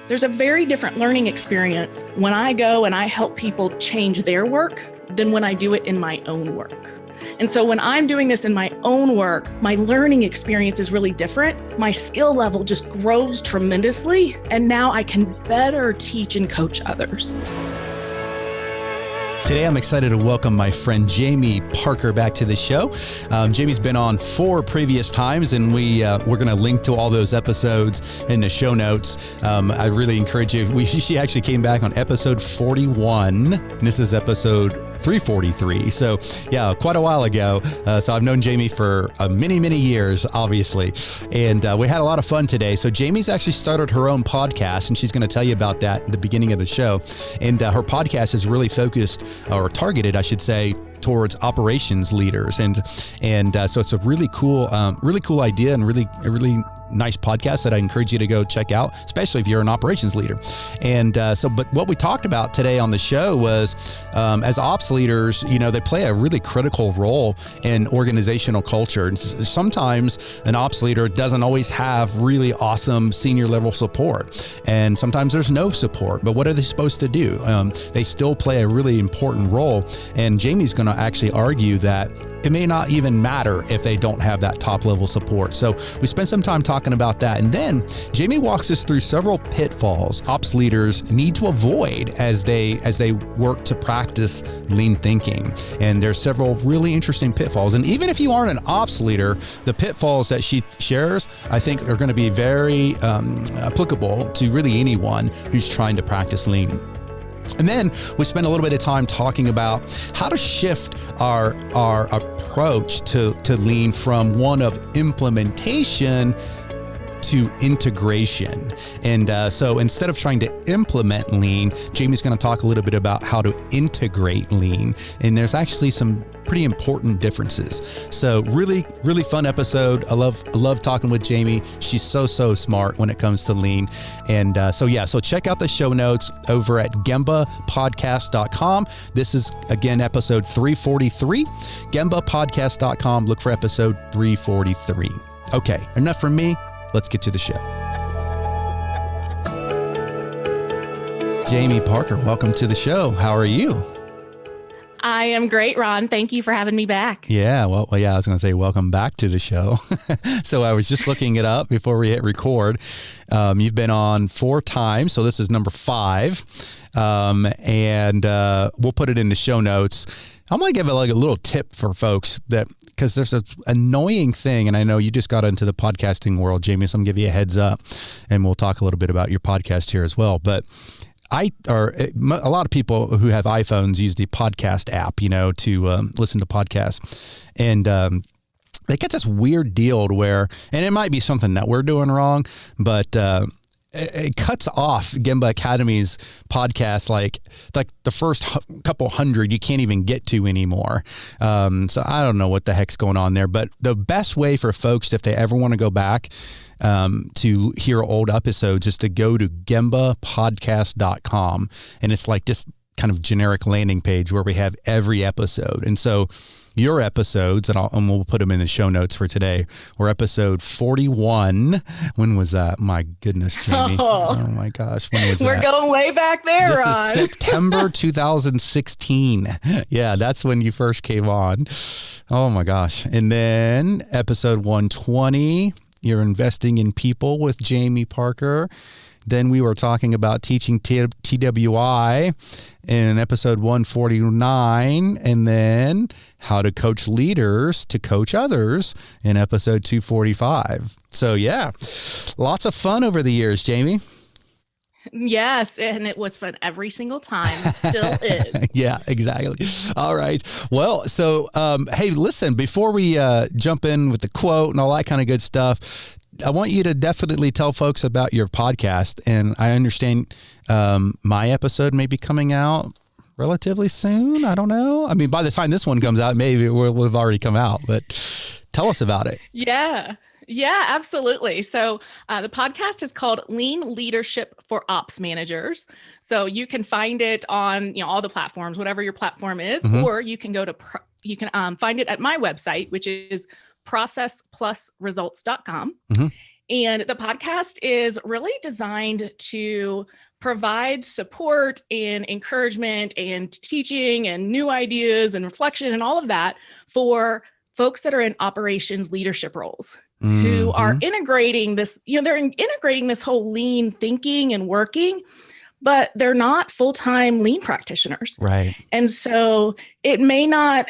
There's a very different learning experience when I go and I help people change their work than when I do it in my own work. And so when I'm doing this in my own work, my learning experience is really different. My skill level just grows tremendously. And now I can better teach and coach others. Today, I'm excited to welcome my friend Jamie Parker back to the show. Jamie's been on 4 previous times, and we're going to link to all those episodes in the show notes. I really encourage you. She actually came back on episode 41, and this is episode 343. So yeah, quite a while ago. So I've known Jamie for many, many years, obviously. And we had a lot of fun today. So Jamie's actually started her own podcast, and she's going to tell you about that at the beginning of the show. And her podcast is really focused, or targeted, I should say, towards operations leaders. And so it's a really cool idea, and a really nice podcast that I encourage you to go check out, especially if you're an operations leader. And but what we talked about today on the show was, as ops leaders, they play a really critical role in organizational culture. And sometimes an ops leader doesn't always have really awesome senior level support. And sometimes there's no support, but what are they supposed to do? They still play a really important role. And Jamie's going to actually argue that it may not even matter if they don't have that top level support. So we spent some time talking about that. And then Jamie walks us through several pitfalls ops leaders need to avoid as they work to practice lean thinking. And there's several really interesting pitfalls. And even if you aren't an ops leader, the pitfalls that she shares, I think, are going to be very applicable to really anyone who's trying to practice lean. And then we spent a little bit of time talking about how to shift our approach to lean from one of implementation to integration. And so instead of trying to implement lean, Jamie's going to talk a little bit about how to integrate lean. And there's actually some pretty important differences. So really, really fun episode. I love talking with Jamie. She's so smart when it comes to lean. And so check out the show notes over at gembapodcast.com. This is, again, episode 343, gembapodcast.com. Look for episode 343. Okay, enough from me. Let's get to the show. Jamie Parker, welcome to the show. How are you? I am great, Ron. Thank you for having me back. Yeah, well, I was going to say welcome back to the show. So I was just looking it up before we hit record. You've been on 4 times, so this is number 5. And we'll put it in the show notes. I'm going to give it like a little tip for folks because there's an annoying thing, and I know you just got into the podcasting world, Jamie, so I'm going to give you a heads up, and we'll talk a little bit about your podcast here as well. But a lot of people who have iPhones use the podcast app, to listen to podcasts. And they get this weird deal where, and it might be something that we're doing wrong, but it cuts off Gemba Academy's podcast like the first couple hundred you can't even get to anymore. So I don't know what the heck's going on there. But the best way for folks, if they ever want to go back to hear old episodes, is to go to gembapodcast.com. And it's like this kind of generic landing page where we have every episode. And so your episodes, and we'll put them in the show notes for today, were episode 41. When was that? My goodness, Jamie. Oh my gosh. When was that? We're going way back there, This Ron. is September 2016. Yeah, that's when you first came on. Oh my gosh. And then episode 120, you're investing in people with Jamie Parker. Then we were talking about teaching TWI in episode 149, and then how to coach leaders to coach others in episode 245. So yeah, lots of fun over the years, Jamie. Yes, and it was fun every single time. It still is. Yeah, exactly. All right. Well, so hey, listen, before we jump in with the quote and all that kind of good stuff, I want you to definitely tell folks about your podcast. And I understand my episode may be coming out relatively soon. I don't know. I mean, by the time this one comes out, maybe it will have already come out, but tell us about it. Yeah, absolutely. So the podcast is called Lean Leadership for Ops Managers. So you can find it on all the platforms, whatever your platform is, or you can go to find it at my website, which is processplusresults.com. And the podcast is really designed to provide support and encouragement and teaching and new ideas and reflection and all of that for folks that are in operations leadership roles who are integrating this, they're integrating this whole lean thinking and working, but they're not full-time lean practitioners. Right. And so it may not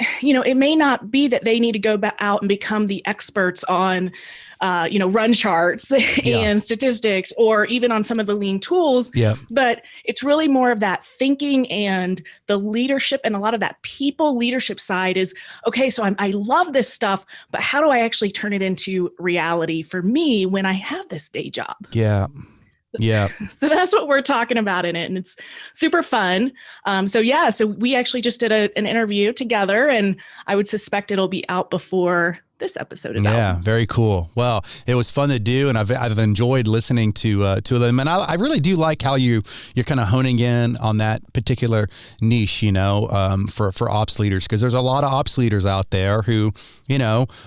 be that they need to go back out and become the experts on, run charts and statistics, or even on some of the lean tools. Yeah. But it's really more of that thinking and the leadership, and a lot of that people leadership side is, okay, so I love this stuff, but how do I actually turn it into reality for me when I have this day job? Yeah. Yeah. So that's what we're talking about in it. And it's super fun. So we actually just did an interview together, and I would suspect it'll be out before this episode is out. Yeah, very cool. Well, it was fun to do, and I've enjoyed listening to them, and I really do like how you're kind of honing in on that particular niche, for ops leaders, because there's a lot of ops leaders out there who,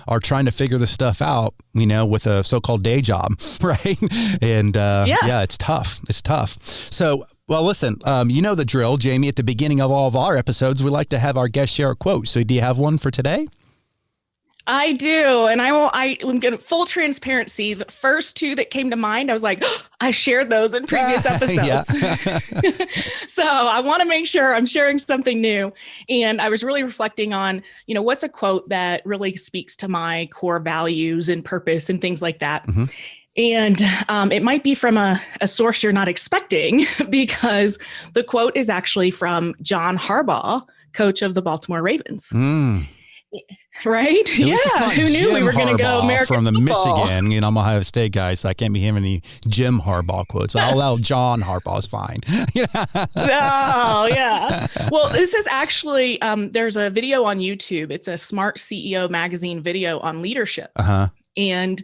are trying to figure this stuff out, with a so-called day job, right? And it's tough. It's tough. So. Well, listen, you know the drill, Jamie. At the beginning of all of our episodes, we like to have our guests share a quote. So do you have one for today? I do. And I'm going to full transparency. The first two that came to mind, I was like, I shared those in previous episodes. So I want to make sure I'm sharing something new. And I was really reflecting on, what's a quote that really speaks to my core values and purpose and things like that. Mm-hmm. And it might be from a source you're not expecting, because the quote is actually from John Harbaugh, coach of the Baltimore Ravens. Right? Who knew we were going to go American from the football? Michigan? I'm Ohio State guy, so I can't be having any Jim Harbaugh quotes. But I'll allow John Harbaugh's fine. Oh, yeah. Well, this is actually, there's a video on YouTube. It's a Smart CEO magazine video on leadership. And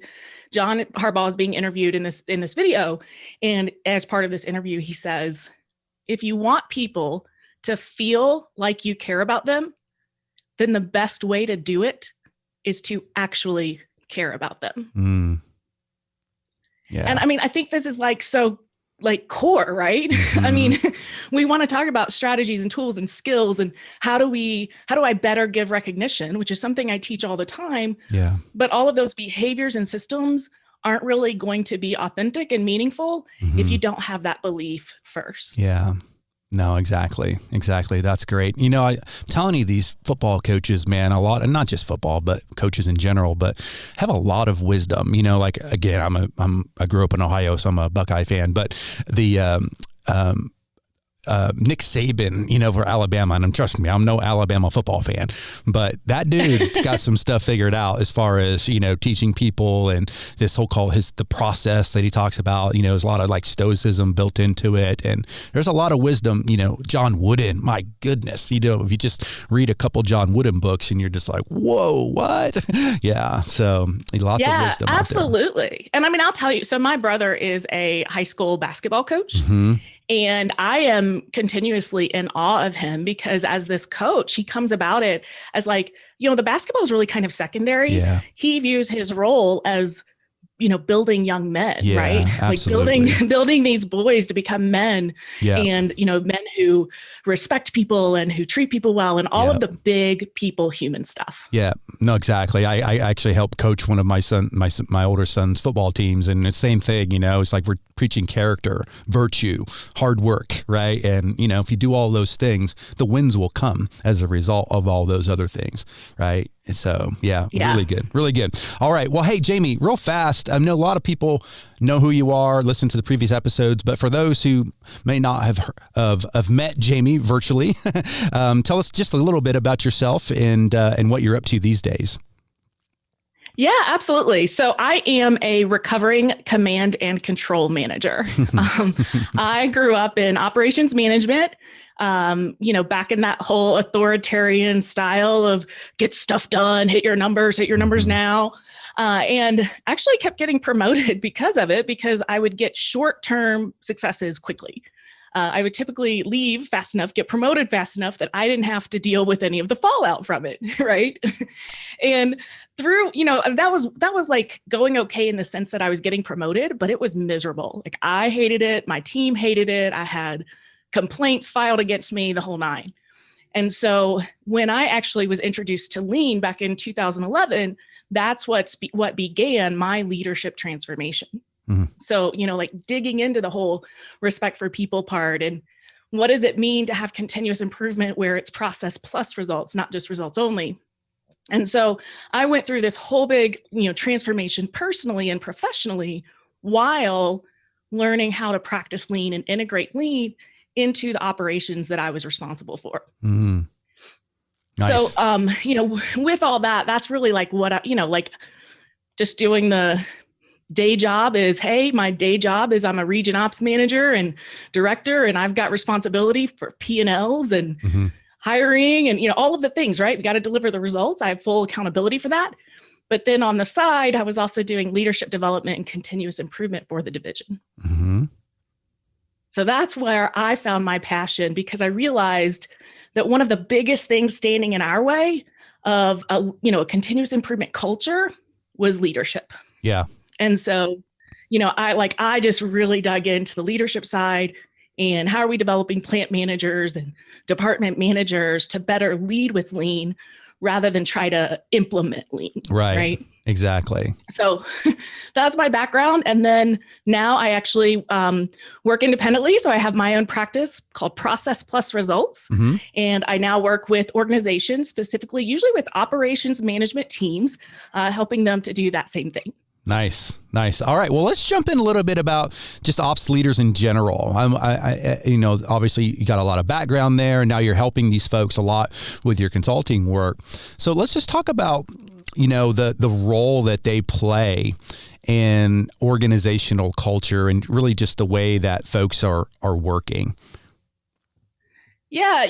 John Harbaugh is being interviewed in this video. And as part of this interview, he says, if you want people to feel like you care about them, then the best way to do it is to actually care about them. Yeah. And I think this is core, right? Mm-hmm. We want to talk about strategies and tools and skills, and how do I better give recognition, which is something I teach all the time. Yeah. But all of those behaviors and systems aren't really going to be authentic and meaningful if you don't have that belief first. Yeah. No, exactly. That's great. I'm telling you, these football coaches, man, a lot, and not just football, but coaches in general, but have a lot of wisdom. Again, I grew up in Ohio, so I'm a Buckeye fan, but the Nick Saban, for Alabama, and trust me, I'm no Alabama football fan, but that dude's got some stuff figured out as far as, teaching people, and this whole the process that he talks about, there's a lot of stoicism built into it. And there's a lot of wisdom, John Wooden, my goodness, if you just read a couple John Wooden books and you're just like, whoa, what? Yeah. So lots of wisdom. Absolutely. And I'll tell you, so my brother is a high school basketball coach. Mm-hmm. And I am continuously in awe of him, because as this coach, he comes about it as the basketball is really kind of secondary. Yeah. He views his role as, building young men, right? Absolutely. Building these boys to become men, and, men who respect people and who treat people well, and all of the big people, human stuff. Yeah, no, exactly. I actually helped coach one of my older son's football teams, and it's the same thing, it's like we're preaching character, virtue, hard work, right? And, if you do all those things, the wins will come as a result of all those other things, right? So, really good. All right. Well, hey, Jamie, real fast. I know a lot of people know who you are, listen to the previous episodes, but for those who may not have met Jamie virtually, tell us just a little bit about yourself and what you're up to these days. Yeah, absolutely. So I am a recovering command and control manager. I grew up in operations management, back in that whole authoritarian style of get stuff done, hit your numbers now. And actually kept getting promoted because of it, because I would get short-term successes quickly. I would typically leave fast enough, get promoted fast enough that I didn't have to deal with any of the fallout from it, right? And through, that was like going okay in the sense that I was getting promoted, but it was miserable. Like I hated it. My team hated it. I had complaints filed against me, the whole nine. And so when I actually was introduced to Lean back in 2011, that's what began my leadership transformation. Mm-hmm. So, like digging into the whole respect for people part and what does it mean to have continuous improvement where it's process plus results, not just results only. And so I went through this whole big, transformation personally and professionally while learning how to practice Lean and integrate Lean into the operations that I was responsible for. Mm. Nice. So, with all that, that's really like what like just doing the day job is, hey, my day job is I'm a region ops manager and director, and I've got responsibility for P&Ls and mm-hmm. hiring and, all of the things, right? We got to deliver the results. I have full accountability for that. But then on the side, I was also doing leadership development and continuous improvement for the division. Mm-hmm. So that's where I found my passion, because I realized that one of the biggest things standing in our way of a continuous improvement culture was leadership. Yeah. And so, I just really dug into the leadership side and how are we developing plant managers and department managers to better lead with Lean rather than try to implement Lean. Right. Exactly. So that's my background. And then now I actually work independently. So I have my own practice called Process Plus Results. Mm-hmm. And I now work with organizations, specifically, usually with operations management teams, helping them to do that same thing. Nice. All right. Well, let's jump in a little bit about just ops leaders in general. Obviously you got a lot of background there, and now you're helping these folks a lot with your consulting work. So let's just talk about, the role that they play in organizational culture and really just the way that folks are working. Yeah,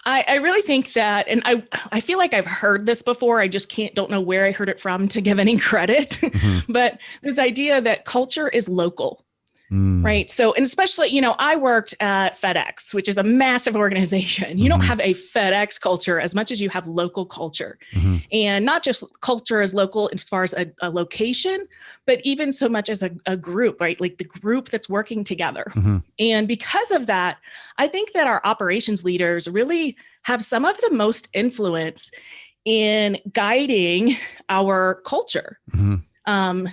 I really think that, and I feel like I've heard this before. I just don't know where I heard it from to give any credit, mm-hmm. but this idea that culture is local, right? So, and especially, I worked at FedEx, which is a massive organization. You mm-hmm. don't have a FedEx culture as much as you have local culture, mm-hmm. and not just culture as local as far as a location, but even so much as a group, right? Like the group that's working together. Mm-hmm. And because of that, I think that our operations leaders really have some of the most influence in guiding our culture. Mm-hmm.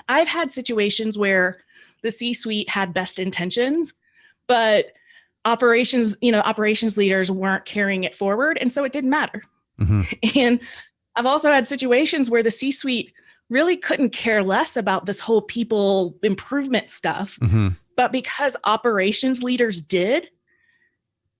I've had situations where the C-suite had best intentions, but operations leaders weren't carrying it forward. And so it didn't matter. Mm-hmm. And I've also had situations where the C-suite really couldn't care less about this whole people improvement stuff. Mm-hmm. But because operations leaders did,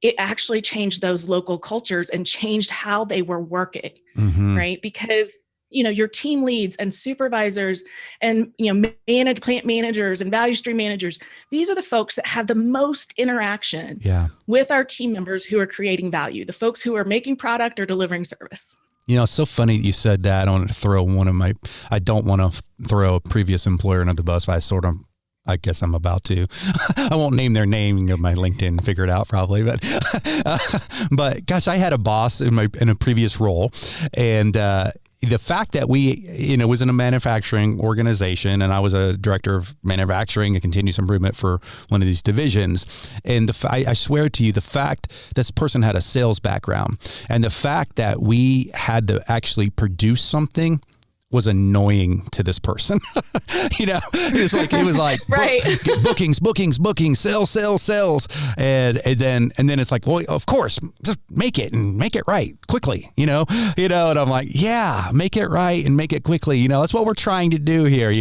it actually changed those local cultures and changed how they were working, mm-hmm. right? Because your team leads and supervisors and, plant managers and value stream managers, these are the folks that have the most interaction with our team members who are creating value, the folks who are making product or delivering service. It's so funny that you said that. I don't want to throw a previous employer under the bus, but I guess I'm about to. I won't name their name. You can go to my LinkedIn and figure it out probably. But gosh, I had a boss in a previous role, and the fact that we, was in a manufacturing organization, and I was a director of manufacturing and continuous improvement for one of these divisions. And I swear to you, the fact this person had a sales background, and the fact that we had to actually produce something was annoying to this person. It was like right. bookings, sales. And then it's like, well, of course, just make it right quickly, and I'm like, yeah, make it right and make it quickly. That's what we're trying to do here,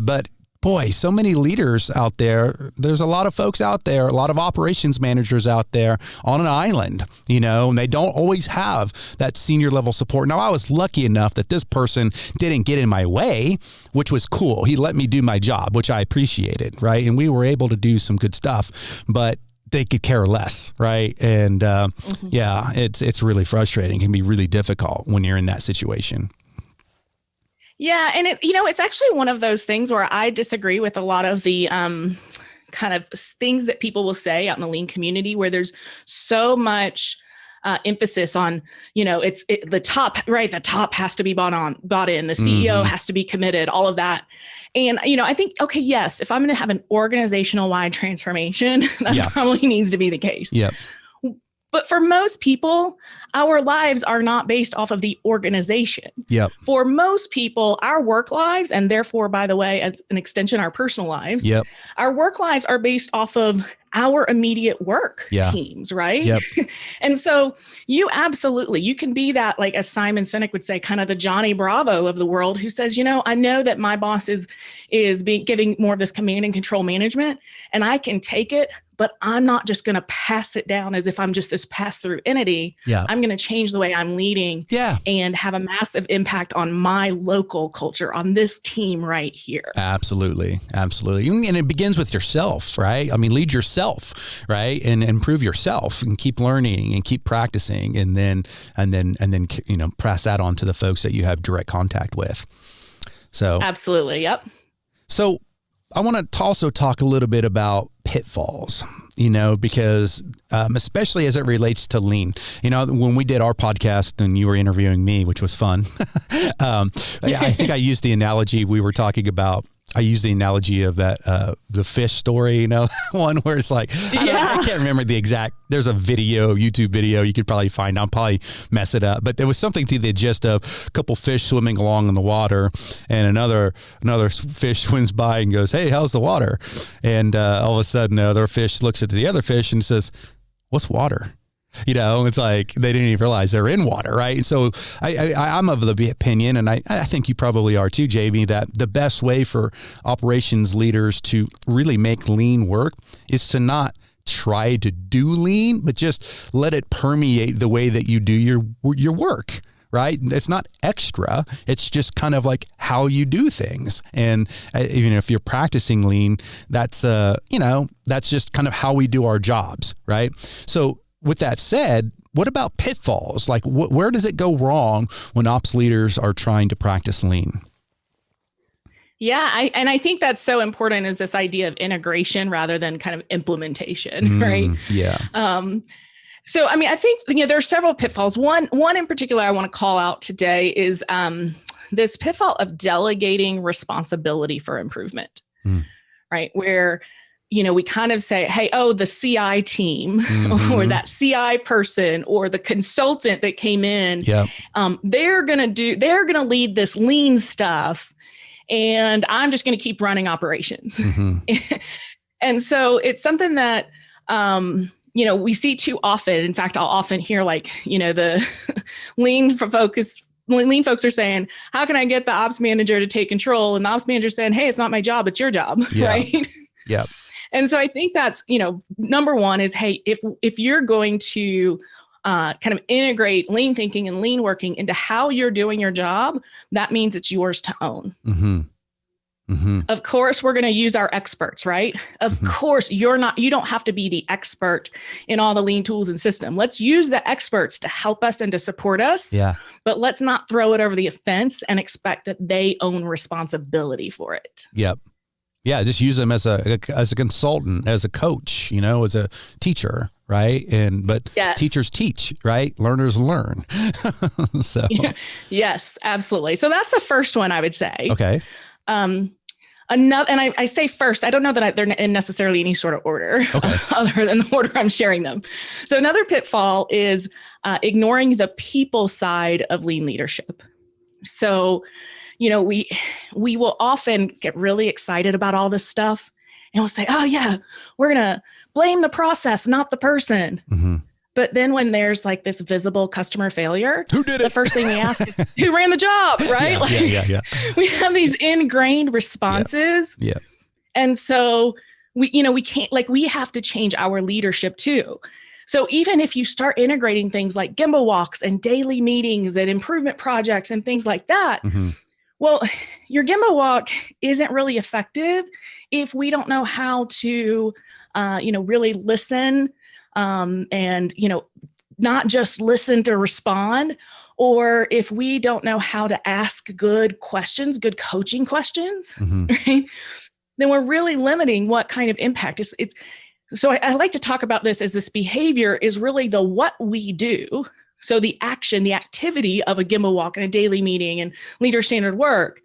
but boy, so many leaders out there. There's a lot of folks out there, a lot of operations managers out there on an island, and they don't always have that senior level support. Now, I was lucky enough that this person didn't get in my way, which was cool. He let me do my job, which I appreciated, right? And we were able to do some good stuff, but they could care less, right? And mm-hmm. It's really frustrating. It can be really difficult when you're in that situation. Yeah. And it's actually one of those things where I disagree with a lot of the kind of things that people will say out in the lean community, where there's so much emphasis on, it's the top, right? The top has to be bought in, the CEO has to be committed, all of that. And, I think, okay, yes, if I'm going to have an organizational wide transformation, that probably needs to be the case. Yep. But for most people, our lives are not based off of the organization. Yep. For most people, our work lives, and therefore, by the way, as an extension, our personal lives, our work lives are based off of our immediate work teams, right? Yep. And so you can be that, like as Simon Sinek would say, kind of the Johnny Bravo of the world, who says, I know that my boss is giving more of this command and control management, and I can take it, but I'm not just going to pass it down as if I'm just this pass-through entity. Yeah. I'm going to change the way I'm leading and have a massive impact on my local culture, on this team right here. Absolutely. Absolutely. And it begins with yourself, right? I mean, lead yourself, right? And improve yourself and keep learning and keep practicing, and then pass that on to the folks that you have direct contact with. So absolutely. Yep. So I want to also talk a little bit about pitfalls, because especially as it relates to lean, when we did our podcast and you were interviewing me, which was fun, I think I used the analogy of that, the fish story, one where it's like, I can't remember the exact, there's a YouTube video you could probably find. I'll probably mess it up, but there was something to the gist of a couple fish swimming along in the water, and another fish swims by and goes, "Hey, how's the water?" And all of a sudden, the other fish looks at the other fish and says, "What's water?" It's like they didn't even realize they're in water, right? And so I'm of the opinion, and I think you probably are too, Jamie, that the best way for operations leaders to really make lean work is to not try to do lean, but just let it permeate the way that you do your work. Right? It's not extra. It's just kind of like how you do things. And even if you're practicing lean, that's just kind of how we do our jobs. Right? So with that said, what about pitfalls? Like where does it go wrong when ops leaders are trying to practice lean? Yeah, I think that's so important, is this idea of integration rather than kind of implementation, right? Yeah. So, I think, there are several pitfalls. One in particular I want to call out today is this pitfall of delegating responsibility for improvement, right? Where, we kind of say, hey, the CI team or that CI person or the consultant that came in, they're going to lead this lean stuff, and I'm just going to keep running operations. And so it's something that, we see too often. In fact, I'll often hear the lean folks are saying, how can I get the ops manager to take control? And the ops manager saying, hey, it's not my job, it's your job. Right? Yeah. And so I think that's, number one is, hey, if you're going to kind of integrate lean thinking and lean working into how you're doing your job, that means it's yours to own. Of course, we're going to use our experts, right? Of course, you don't have to be the expert in all the lean tools and system. Let's use the experts to help us and to support us. Yeah. But let's not throw it over the fence and expect that they own responsibility for it. Yep. Yeah. Just use them as a consultant, as a coach, as a teacher. Right. But teachers teach, right? Learners learn. So. Yes, absolutely. So that's the first one I would say. Okay. Another, and I say first, I don't know that they're in necessarily any sort of order other than the order I'm sharing them. So another pitfall is ignoring the people side of lean leadership. So, we will often get really excited about all this stuff, and we'll say, oh yeah, we're going to blame the process, not the person. But then when there's like this visible customer failure, who did it? The first thing we ask is, who ran the job, right? Yeah. We have these ingrained responses. Yeah. And so we can't, we have to change our leadership too. So even if you start integrating things like Gemba walks and daily meetings and improvement projects and things like that, well, your Gemba walk isn't really effective if we don't know how to, really listen, and, not just listen to respond, or if we don't know how to ask good questions, good coaching questions, right? then we're really limiting what kind of impact it's. So I like to talk about this as this behavior is really the what we do. So the action, the activity of a Gemba walk and a daily meeting and leader standard work,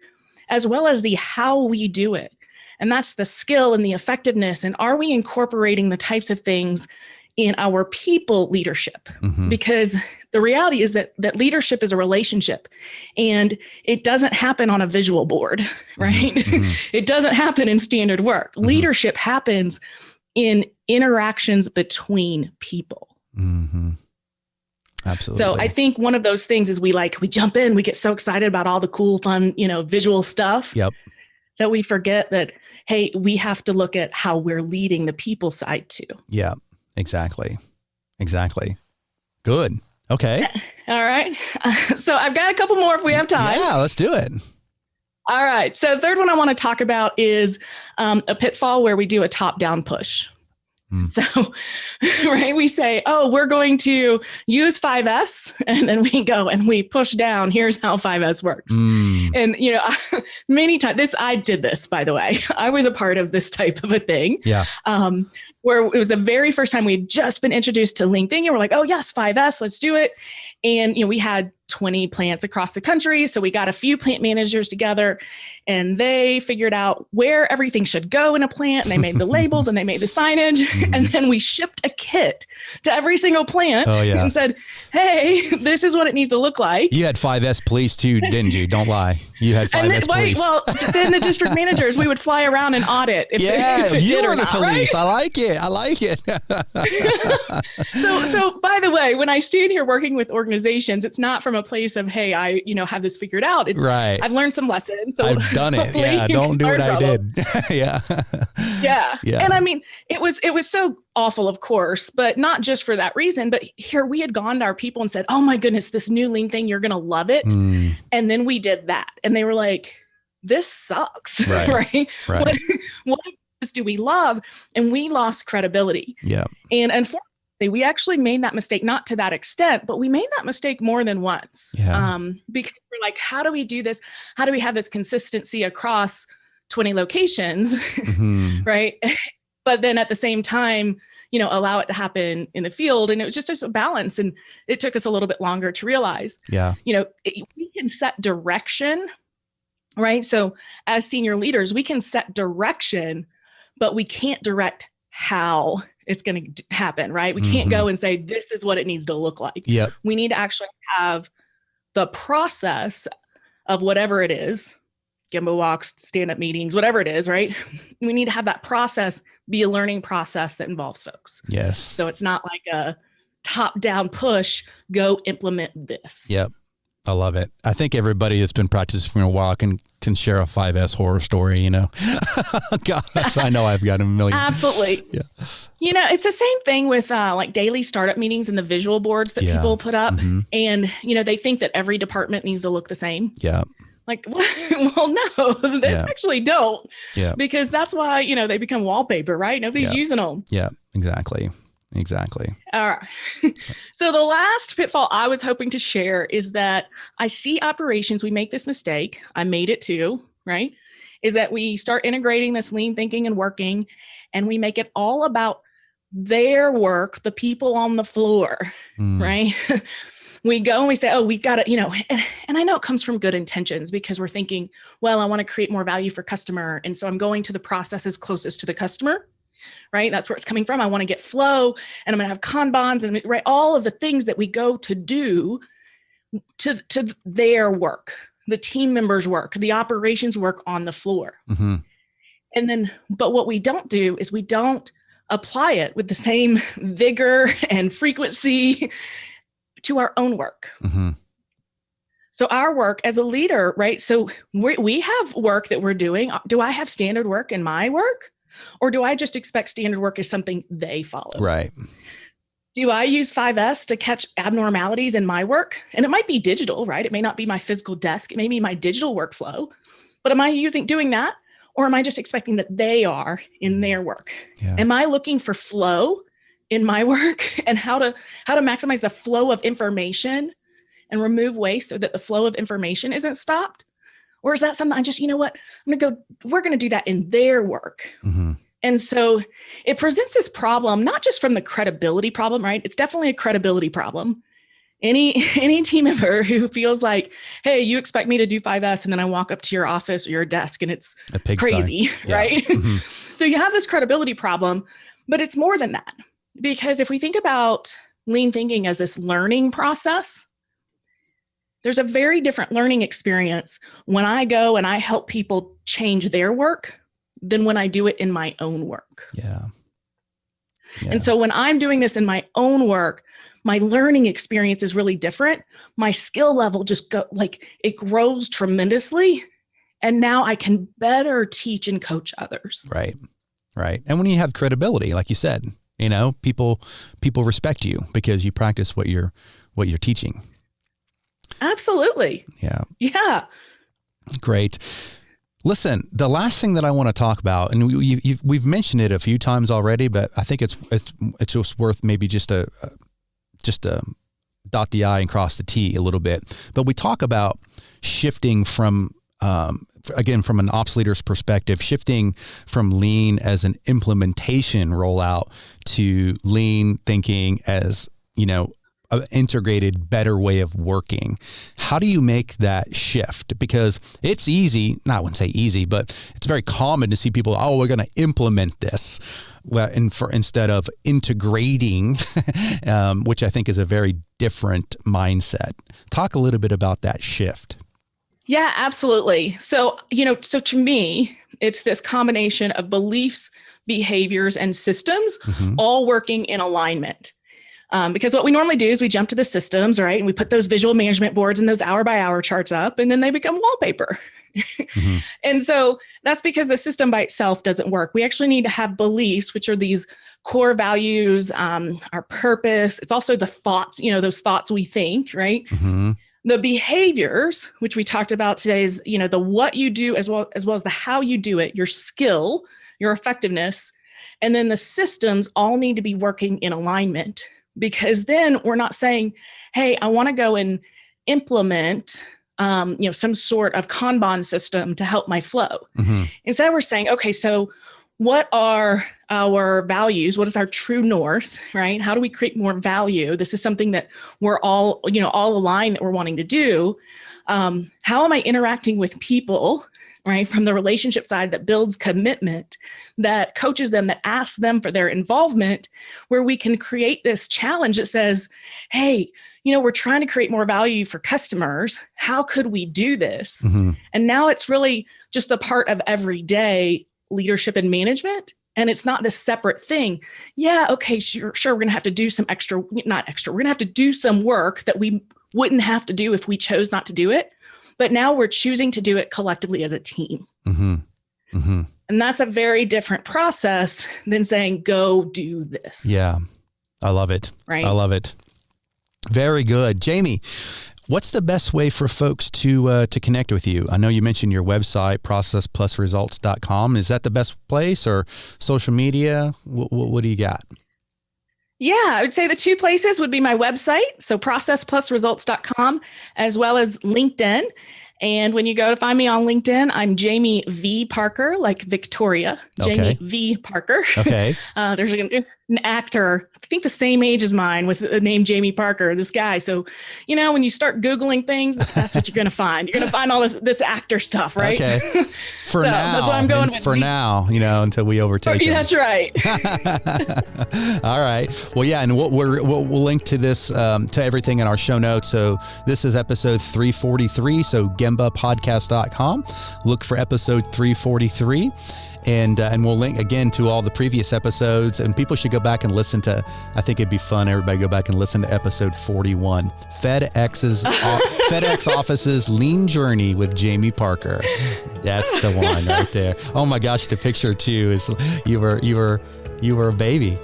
as well as the how we do it. And that's the skill and the effectiveness. And are we incorporating the types of things in our people leadership? Because the reality is that leadership is a relationship, and it doesn't happen on a visual board, right? It doesn't happen in standard work. Leadership happens in interactions between people. Absolutely. So I think one of those things is we jump in, we get so excited about all the cool, fun, visual stuff that we forget that, hey, we have to look at how we're leading the people side too. Yeah, exactly. Good. Okay. All right. So I've got a couple more if we have time. Yeah, let's do it. All right. So the third one I want to talk about is a pitfall where we do a top-down push. So, right, we say, oh, we're going to use 5S, and then we go and we push down. Here's how 5S works. And, many times I did this, by the way, I was a part of this type of a thing. Yeah. Where it was the very first time we had just been introduced to Lean Thinking. We're like, oh yes, 5S, let's do it. And, we had 20 plants across the country. So we got a few plant managers together, and they figured out where everything should go in a plant. And they made the labels and they made the signage. And then we shipped a kit to every single plant and said, hey, this is what it needs to look like. You had 5S police too, didn't you? Don't lie. You had 5S police. Well, then the district managers, we would fly around and audit if it you did were or the not, police. right? I like it. So by the way, when I stand here working with organizations, it's not from a place of, hey, I, have this figured out. It's right. I've learned some lessons. So I've done it. Yeah. Don't do what I did. Yeah. And I mean, it was so awful, of course, but not just for that reason. But here we had gone to our people and said, oh my goodness, this new Lean thing, you're going to love it. And then we did that. And they were like, this sucks. Right. What do we love? And we lost credibility. Yeah. And unfortunately, we actually made that mistake, not to that extent, but we made that mistake more than once. Because we're like, how do we do this? How do we have this consistency across 20 locations? Right. But then at the same time, allow it to happen in the field. And it was just a balance. And it took us a little bit longer to realize, we can set direction, right? So as senior leaders, we can set direction, but we can't direct how it's going to happen, right? We can't go and say, this is what it needs to look like. We need to actually have the process of whatever it is, Gemba walks, stand-up meetings, whatever it is, right? We need to have that process be a learning process that involves folks. Yes. So it's not like a top-down push, go implement this. Yep. I love it. I think everybody that's been practicing for a while can share a 5S horror story, Gosh, I know I've got a million. Absolutely. Yeah. It's the same thing with like daily startup meetings and the visual boards that people put up. And, they think that every department needs to look the same. Yeah. Like, well, no, they actually don't. Yeah. Because that's why, they become wallpaper, right? Nobody's using them. Yeah, exactly. All right. So the last pitfall I was hoping to share is that I see operations, we make this mistake. I made it too, right? Is that we start integrating this lean thinking and working, and we make it all about their work, the people on the floor, right? We go and we say, oh, we got to, and I know it comes from good intentions because we're thinking, well, I want to create more value for customer. And so I'm going to the processes closest to the customer. Right? That's where it's coming from. I want to get flow, and I'm going to have Kanbans and right, all of the things that we go to do to their work, the team members' work, the operations work on the floor. And then, but what we don't do is we don't apply it with the same vigor and frequency to our own work. So our work as a leader, right? So we have work that we're doing. Do I have standard work in my work? Or do I just expect standard work is something they follow? Right. Do I use 5S to catch abnormalities in my work? And it might be digital, right? It may not be my physical desk. It may be my digital workflow. But am I doing that? Or am I just expecting that they are in their work? Yeah. Am I looking for flow in my work and how to maximize the flow of information and remove waste so that the flow of information isn't stopped? Or is that something I just, you know what, we're going to do that in their work. Mm-hmm. And so it presents this problem, not just from the credibility problem, right? It's definitely a credibility problem. Any team member who feels like, hey, you expect me to do 5S and then I walk up to your office or your desk and it's crazy, right? Mm-hmm. So you have this credibility problem, but it's more than that. Because if we think about lean thinking as this learning process, there's a very different learning experience when I go and I help people change their work than when I do it in my own work. Yeah. And so when I'm doing this in my own work, my learning experience is really different. My skill level it grows tremendously. And now I can better teach and coach others. Right. Right. And when you have credibility, like you said, people respect you because you practice what you're teaching. Absolutely. Yeah. Yeah. Great. Listen, the last thing that I want to talk about, and we've mentioned it a few times already, but I think it's just worth maybe just a dot the I and cross the T a little bit. But we talk about shifting from, again, from an ops leader's perspective, shifting from lean as an implementation rollout to lean thinking as, an integrated, better way of working. How do you make that shift? Because it's easy, I wouldn't say easy, but it's very common to see people, we're going to implement this. Instead of integrating, which I think is a very different mindset. Talk a little bit about that shift. Yeah, absolutely. So to me, it's this combination of beliefs, behaviors, and systems all working in alignment. Because what we normally do is we jump to the systems, right? And we put those visual management boards and those hour by hour charts up, and then they become wallpaper. And so that's because the system by itself doesn't work. We actually need to have beliefs, which are these core values, our purpose. It's also the thoughts, those thoughts we think, right? The behaviors, which we talked about today, is, the what you do as well as the how you do it, your skill, your effectiveness. And then the systems all need to be working in alignment, because then we're not saying, hey, I want to go and implement some sort of Kanban system to help my flow. Instead, we're saying, okay, so what are our values? What is our true north, right? How do we create more value? This is something that we're all aligned that we're wanting to do. How am I interacting with people, right? From the relationship side that builds commitment, that coaches them, that asks them for their involvement, where we can create this challenge that says, hey, we're trying to create more value for customers. How could we do this? And now it's really just a part of everyday leadership and management. And it's not this separate thing. Yeah, okay, sure. We're going to have to do some we're going to have to do some work that we wouldn't have to do if we chose not to do it. But now we're choosing to do it collectively as a team. And that's a very different process than saying, go do this. Yeah, I love it. Right? I love it. Very good. Jamie, what's the best way for folks to connect with you? I know you mentioned your website, processplusresults.com. Is that the best place, or social media? What do you got? Yeah, I would say the two places would be my website, so processplusresults.com, as well as LinkedIn. And when you go to find me on LinkedIn, I'm Jamie V. Parker, like Victoria. Jamie V. Parker. Okay. There's an actor, I think the same age as mine, with the name Jamie Parker, this guy. So, when you start Googling things, that's what you're going to find. You're going to find all this actor stuff, right? Okay. For now. That's what I'm going with. For now, until we overtake him. That's right. All right. Well, yeah, and we'll link to this, to everything in our show notes. So this is episode 343. So gembapodcast.com. Look for episode 343. And we'll link again to all the previous episodes, and people should go back and listen to, I think it'd be fun, everybody go back and listen to episode 41, FedEx Office's Lean Journey with Jamie Parker. That's the one right there. Oh my gosh, the picture too is you were a baby.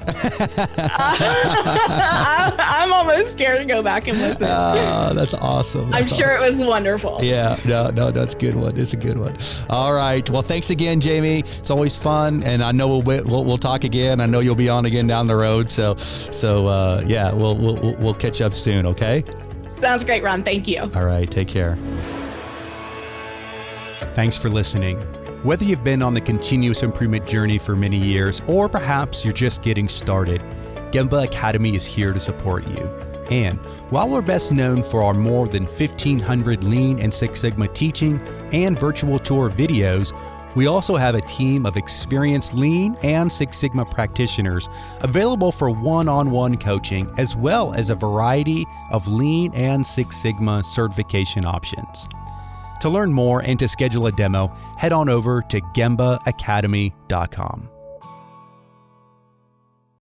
I'm almost scared to go back and listen. Oh, that's awesome. I'm sure it was wonderful. Yeah, no, that's a good one. It's a good one. All right. Well, thanks again, Jamie. It's always fun, and I know we'll talk again. I know you'll be on again down the road. So yeah, we'll catch up soon. Okay. Sounds great, Ron. Thank you. All right. Take care. Thanks for listening. Whether you've been on the continuous improvement journey for many years, or perhaps you're just getting started, Gemba Academy is here to support you. And while we're best known for our more than 1,500 Lean and Six Sigma teaching and virtual tour videos, we also have a team of experienced Lean and Six Sigma practitioners available for one-on-one coaching, as well as a variety of Lean and Six Sigma certification options. To learn more and to schedule a demo, head on over to gembaacademy.com.